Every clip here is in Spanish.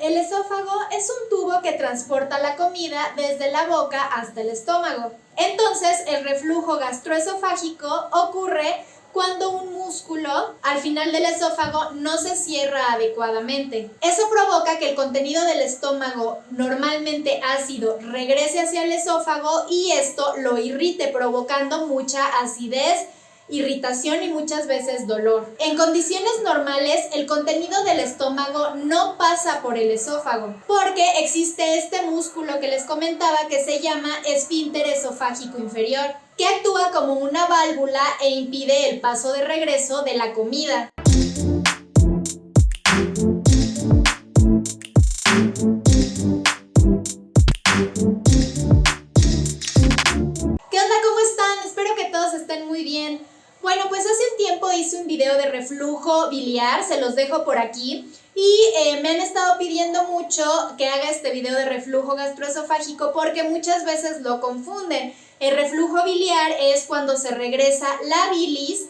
El esófago es un tubo que transporta la comida desde la boca hasta el estómago. Entonces, el reflujo gastroesofágico ocurre cuando un músculo al final del esófago no se cierra adecuadamente. Eso provoca que el contenido del estómago, normalmente ácido, regrese hacia el esófago y esto lo irrite, provocando mucha acidez, irritación y muchas veces dolor. En condiciones normales, el contenido del estómago no pasa por el esófago, porque existe este músculo que les comentaba que se llama esfínter esofágico inferior, que actúa como una válvula e impide el paso de regreso de la comida. ¿Qué onda? ¿Cómo están? Espero que todos estén muy bien. Bueno, pues hace un tiempo hice un video de reflujo biliar, se los dejo por aquí. Y me han estado pidiendo mucho que haga este video de reflujo gastroesofágico porque muchas veces lo confunden. El reflujo biliar es cuando se regresa la bilis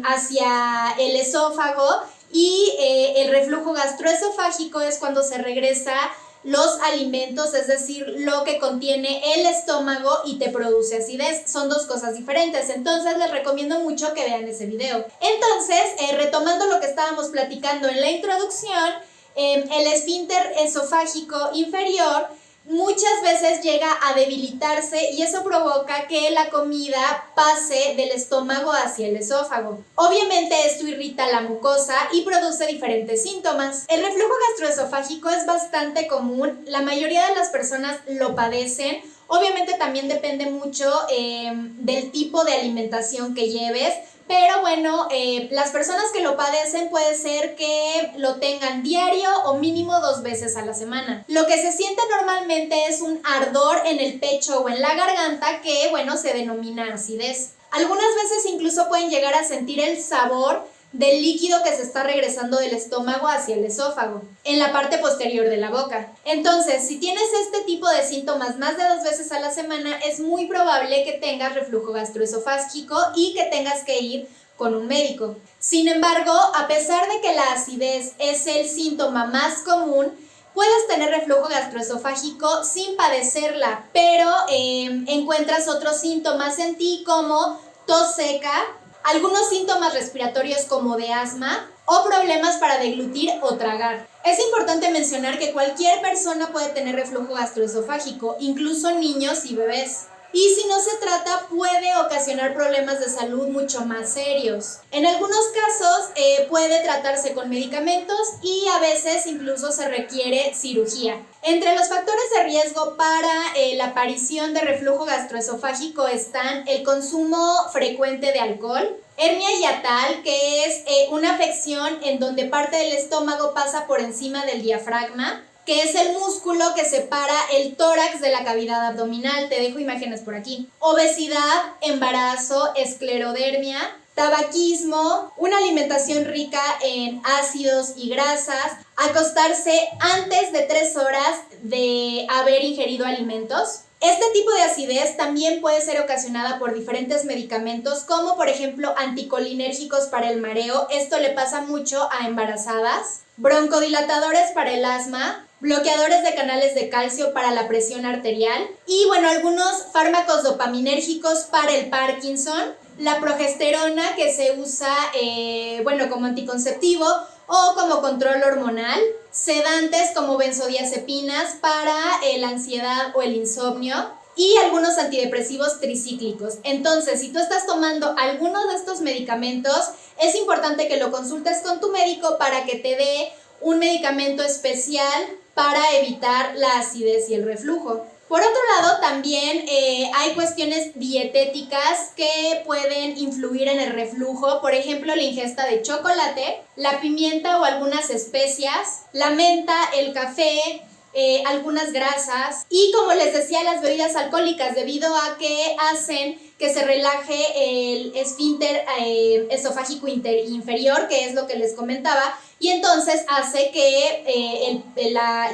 hacia el esófago y el reflujo gastroesofágico es cuando se regresa los alimentos, es decir, lo que contiene el estómago y te produce acidez. Son dos cosas diferentes, entonces les recomiendo mucho que vean ese video. Entonces, retomando lo que estábamos platicando en la introducción, el esfínter esofágico inferior muchas veces llega a debilitarse y eso provoca que la comida pase del estómago hacia el esófago. Obviamente esto irrita la mucosa y produce diferentes síntomas. El reflujo gastroesofágico es bastante común, la mayoría de las personas lo padecen. Obviamente también depende mucho del tipo de alimentación que lleves, pero bueno, las personas que lo padecen puede ser que lo tengan diario o mínimo 2 veces a la semana. Lo que se siente normalmente es un ardor en el pecho o en la garganta que, bueno, se denomina acidez. Algunas veces incluso pueden llegar a sentir el sabor del líquido que se está regresando del estómago hacia el esófago, en la parte posterior de la boca. Entonces, si tienes este tipo de síntomas más de 2 veces a la semana, es muy probable que tengas reflujo gastroesofágico y que tengas que ir con un médico. Sin embargo, a pesar de que la acidez es el síntoma más común, puedes tener reflujo gastroesofágico sin padecerla, pero encuentras otros síntomas en ti como tos seca, algunos síntomas respiratorios como de asma o problemas para deglutir o tragar. Es importante mencionar que cualquier persona puede tener reflujo gastroesofágico, incluso niños y bebés. Y si no se trata, puede ocasionar problemas de salud mucho más serios. En algunos casos puede tratarse con medicamentos y a veces incluso se requiere cirugía. Entre los factores de riesgo para la aparición de reflujo gastroesofágico están el consumo frecuente de alcohol, hernia hiatal, que es una afección en donde parte del estómago pasa por encima del diafragma, que es el músculo que separa el tórax de la cavidad abdominal. Te dejo imágenes por aquí. Obesidad, embarazo, esclerodermia, tabaquismo, una alimentación rica en ácidos y grasas, acostarse antes de 3 horas de haber ingerido alimentos. Este tipo de acidez también puede ser ocasionada por diferentes medicamentos, como por ejemplo anticolinérgicos para el mareo, esto le pasa mucho a embarazadas, broncodilatadores para el asma, bloqueadores de canales de calcio para la presión arterial y bueno, algunos fármacos dopaminérgicos para el Parkinson, la progesterona que se usa como anticonceptivo o como control hormonal, sedantes como benzodiazepinas para la ansiedad o el insomnio y algunos antidepresivos tricíclicos. Entonces, si tú estás tomando alguno de estos medicamentos, es importante que lo consultes con tu médico para que te dé un medicamento especial para evitar la acidez y el reflujo. Por otro lado, también hay cuestiones dietéticas que pueden influir en el reflujo, por ejemplo, la ingesta de chocolate, la pimienta o algunas especias, la menta, el café, algunas grasas y, como les decía, las bebidas alcohólicas, debido a que hacen que se relaje el esfínter esofágico inferior, que es lo que les comentaba, y entonces hace que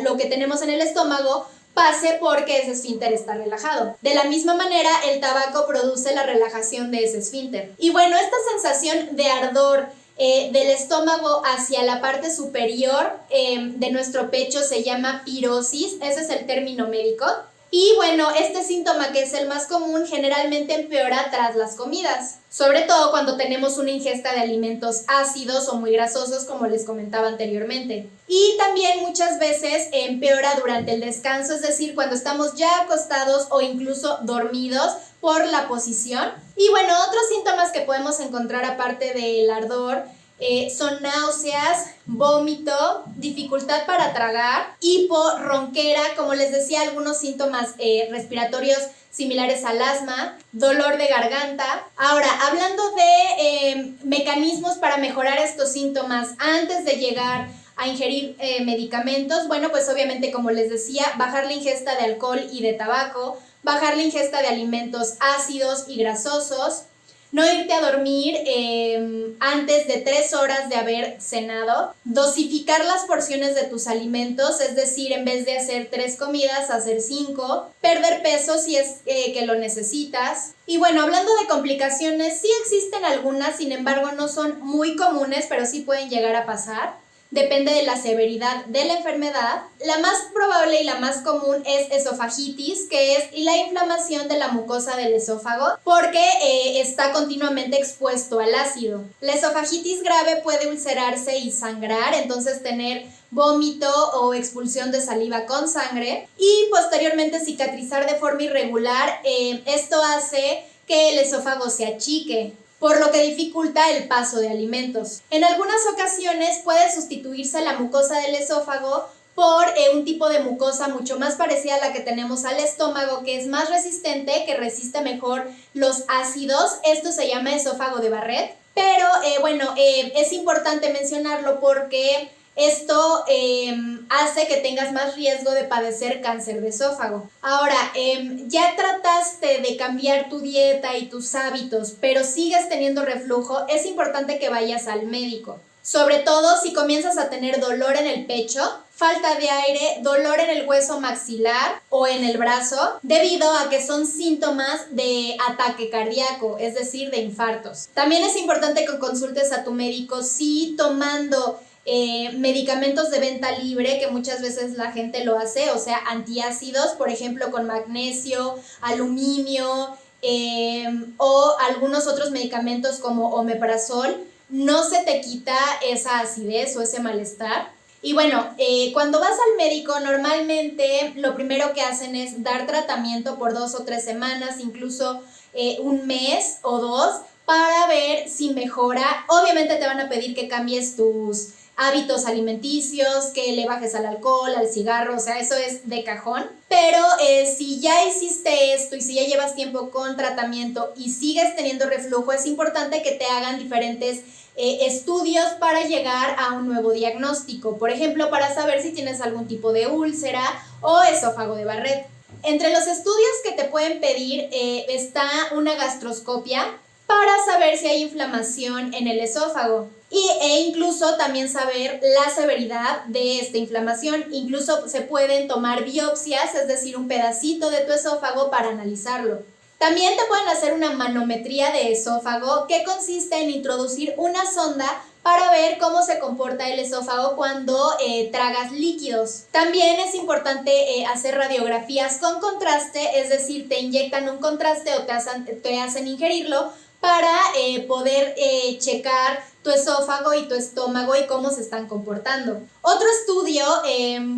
lo que tenemos en el estómago pase porque ese esfínter está relajado. De la misma manera, el tabaco produce la relajación de ese esfínter. Y bueno, esta sensación de ardor del estómago hacia la parte superior de nuestro pecho se llama pirosis, ese es el término médico. Y bueno, este síntoma, que es el más común, generalmente empeora tras las comidas, sobre todo cuando tenemos una ingesta de alimentos ácidos o muy grasosos, como les comentaba anteriormente. Y también muchas veces empeora durante el descanso, es decir, cuando estamos ya acostados o incluso dormidos por la posición. Y bueno, otros síntomas que podemos encontrar aparte del ardor son náuseas, vómito, dificultad para tragar, hipo, ronquera, como les decía, algunos síntomas respiratorios similares al asma, dolor de garganta. Ahora, hablando de mecanismos para mejorar estos síntomas antes de llegar a ingerir medicamentos, bueno, pues obviamente, como les decía, bajar la ingesta de alcohol y de tabaco, bajar la ingesta de alimentos ácidos y grasosos, no irte a dormir antes de 3 horas de haber cenado, dosificar las porciones de tus alimentos, es decir, en vez de hacer 3 comidas, hacer 5, perder peso si es que lo necesitas. Y bueno, hablando de complicaciones, sí existen algunas, sin embargo no son muy comunes, pero sí pueden llegar a pasar. Depende de la severidad de la enfermedad. La más probable y la más común es esofagitis, que es la inflamación de la mucosa del esófago porque está continuamente expuesto al ácido. La esofagitis grave puede ulcerarse y sangrar, entonces tener vómito o expulsión de saliva con sangre y posteriormente cicatrizar de forma irregular. Esto hace que el esófago se achique, por lo que dificulta el paso de alimentos. En algunas ocasiones puede sustituirse la mucosa del esófago por un tipo de mucosa mucho más parecida a la que tenemos al estómago, que es más resistente, que resiste mejor los ácidos. Esto se llama esófago de Barrett, pero es importante mencionarlo porque esto hace que tengas más riesgo de padecer cáncer de esófago. Ahora, ya trataste de cambiar tu dieta y tus hábitos, pero sigues teniendo reflujo, es importante que vayas al médico. Sobre todo si comienzas a tener dolor en el pecho, falta de aire, dolor en el hueso maxilar o en el brazo, debido a que son síntomas de ataque cardíaco, es decir, de infartos. También es importante que consultes a tu médico si tomando medicamentos de venta libre, que muchas veces la gente lo hace, o sea, antiácidos, por ejemplo, con magnesio, aluminio o algunos otros medicamentos como omeprazol, no se te quita esa acidez o ese malestar. Y bueno, cuando vas al médico, normalmente lo primero que hacen es dar tratamiento por 2 o 3 semanas, incluso 1 mes o 2, para ver si mejora. Obviamente te van a pedir que cambies tus hábitos alimenticios, que le bajes al alcohol, al cigarro, o sea, eso es de cajón. Pero si ya hiciste esto y si ya llevas tiempo con tratamiento y sigues teniendo reflujo, es importante que te hagan diferentes estudios para llegar a un nuevo diagnóstico. Por ejemplo, para saber si tienes algún tipo de úlcera o esófago de Barrett. Entre los estudios que te pueden pedir está una gastroscopia para saber si hay inflamación en el esófago e incluso también saber la severidad de esta inflamación. Incluso se pueden tomar biopsias, es decir, un pedacito de tu esófago para analizarlo. También te pueden hacer una manometría de esófago, que consiste en introducir una sonda para ver cómo se comporta el esófago cuando tragas líquidos. También es importante hacer radiografías con contraste, es decir, te inyectan un contraste o te hacen ingerirlo para poder checar tu esófago y tu estómago y cómo se están comportando. Otro estudio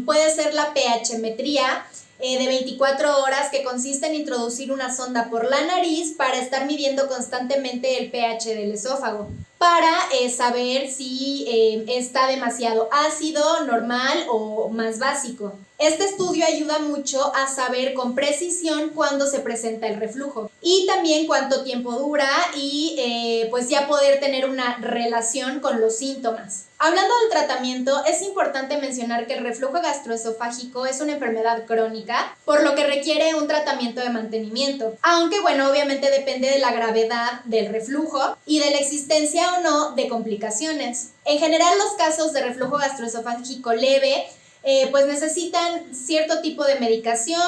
puede ser la pH-metría de 24 horas, que consiste en introducir una sonda por la nariz para estar midiendo constantemente el pH del esófago, para saber si está demasiado ácido, normal o más básico. Este estudio ayuda mucho a saber con precisión cuándo se presenta el reflujo y también cuánto tiempo dura y pues ya poder tener una relación con los síntomas. Hablando del tratamiento, es importante mencionar que el reflujo gastroesofágico es una enfermedad crónica, por lo que requiere un tratamiento de mantenimiento. Aunque bueno, obviamente depende de la gravedad del reflujo y de la existencia o no de complicaciones. En general, los casos de reflujo gastroesofágico leve pues necesitan cierto tipo de medicación.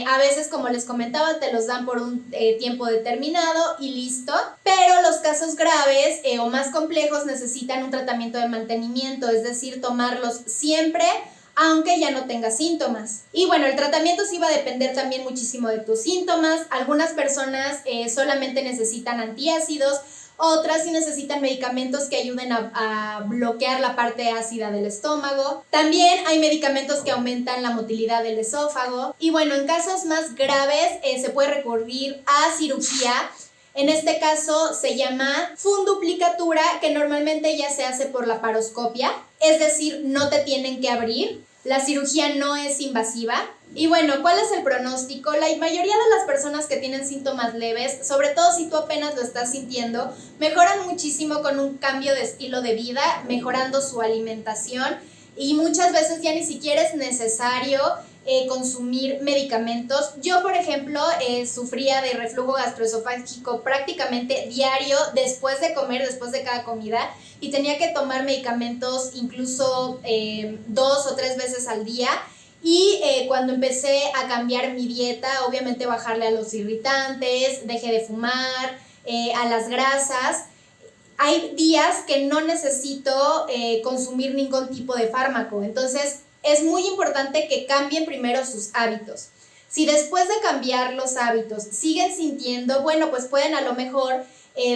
A veces, como les comentaba, te los dan por un tiempo determinado y listo. Pero los casos graves o más complejos necesitan un tratamiento de mantenimiento, es decir, tomarlos siempre, aunque ya no tengas síntomas. Y bueno, el tratamiento sí va a depender también muchísimo de tus síntomas. Algunas personas solamente necesitan antiácidos, otras sí necesitan medicamentos que ayuden a bloquear la parte ácida del estómago. También hay medicamentos que aumentan la motilidad del esófago. Y bueno, en casos más graves se puede recurrir a cirugía. En este caso se llama funduplicatura, que normalmente ya se hace por laparoscopia, es decir, no te tienen que abrir. La cirugía no es invasiva. Y bueno, ¿cuál es el pronóstico? La mayoría de las personas que tienen síntomas leves, sobre todo si tú apenas lo estás sintiendo, mejoran muchísimo con un cambio de estilo de vida, mejorando su alimentación, y muchas veces ya ni siquiera es necesario consumir medicamentos. Yo, por ejemplo, sufría de reflujo gastroesofágico prácticamente diario después de comer, después de cada comida, y tenía que tomar medicamentos incluso 2 o 3 veces al día. Y cuando empecé a cambiar mi dieta, obviamente bajarle a los irritantes, dejé de fumar, a las grasas, hay días que no necesito consumir ningún tipo de fármaco. Entonces es muy importante que cambien primero sus hábitos. Si después de cambiar los hábitos siguen sintiendo, bueno, pues pueden a lo mejor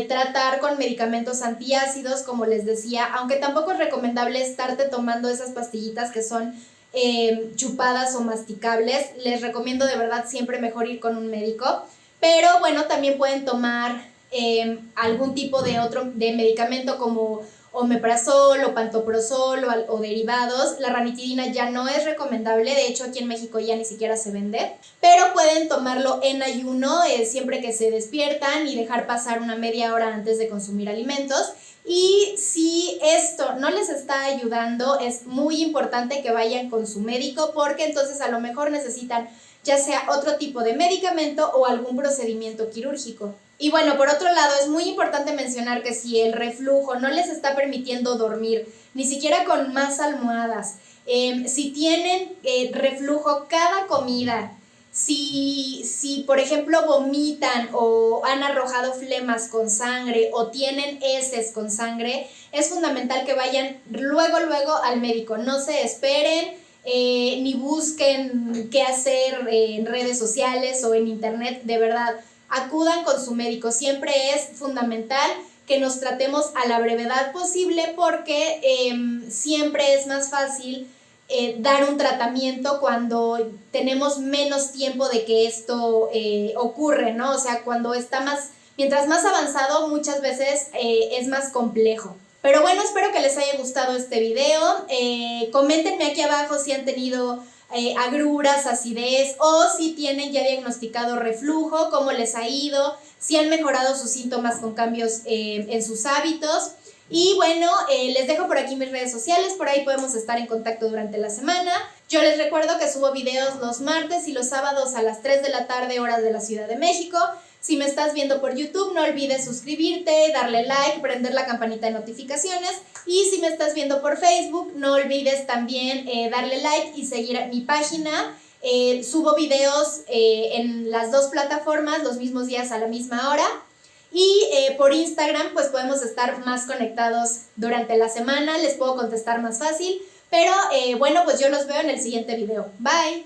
tratar con medicamentos antiácidos, como les decía, aunque tampoco es recomendable estarte tomando esas pastillitas que son chupadas o masticables. Les recomiendo de verdad siempre mejor ir con un médico. Pero bueno, también pueden tomar algún tipo de medicamento como omeprazol o pantoprazol o derivados. La ranitidina ya no es recomendable, de hecho aquí en México ya ni siquiera se vende, pero pueden tomarlo en ayuno siempre que se despiertan y dejar pasar una media hora antes de consumir alimentos. Y si esto no les está ayudando, es muy importante que vayan con su médico, porque entonces a lo mejor necesitan ya sea otro tipo de medicamento o algún procedimiento quirúrgico. Y bueno, por otro lado, es muy importante mencionar que si el reflujo no les está permitiendo dormir, ni siquiera con más almohadas, si tienen reflujo cada comida, si por ejemplo vomitan o han arrojado flemas con sangre o tienen heces con sangre, es fundamental que vayan luego al médico. No se esperen, ni busquen qué hacer en redes sociales o en internet. De verdad, acudan con su médico. Siempre es fundamental que nos tratemos a la brevedad posible, porque siempre es más fácil dar un tratamiento cuando tenemos menos tiempo de que esto ocurre, ¿no? O sea, cuando está mientras más avanzado, muchas veces es más complejo. Pero bueno, espero que les haya gustado este video. Coméntenme aquí abajo si han tenido agruras, acidez, o si tienen ya diagnosticado reflujo, cómo les ha ido, si han mejorado sus síntomas con cambios en sus hábitos. Y bueno, les dejo por aquí mis redes sociales, por ahí podemos estar en contacto durante la semana. Yo les recuerdo que subo videos los martes y los sábados a las 3 de la tarde, horas de la Ciudad de México. Si me estás viendo por YouTube, no olvides suscribirte, darle like, prender la campanita de notificaciones. Y si me estás viendo por Facebook, no olvides también darle like y seguir mi página. Subo videos en las dos plataformas los mismos días a la misma hora. Y por Instagram pues podemos estar más conectados durante la semana, les puedo contestar más fácil. Pero bueno, pues yo los veo en el siguiente video. Bye.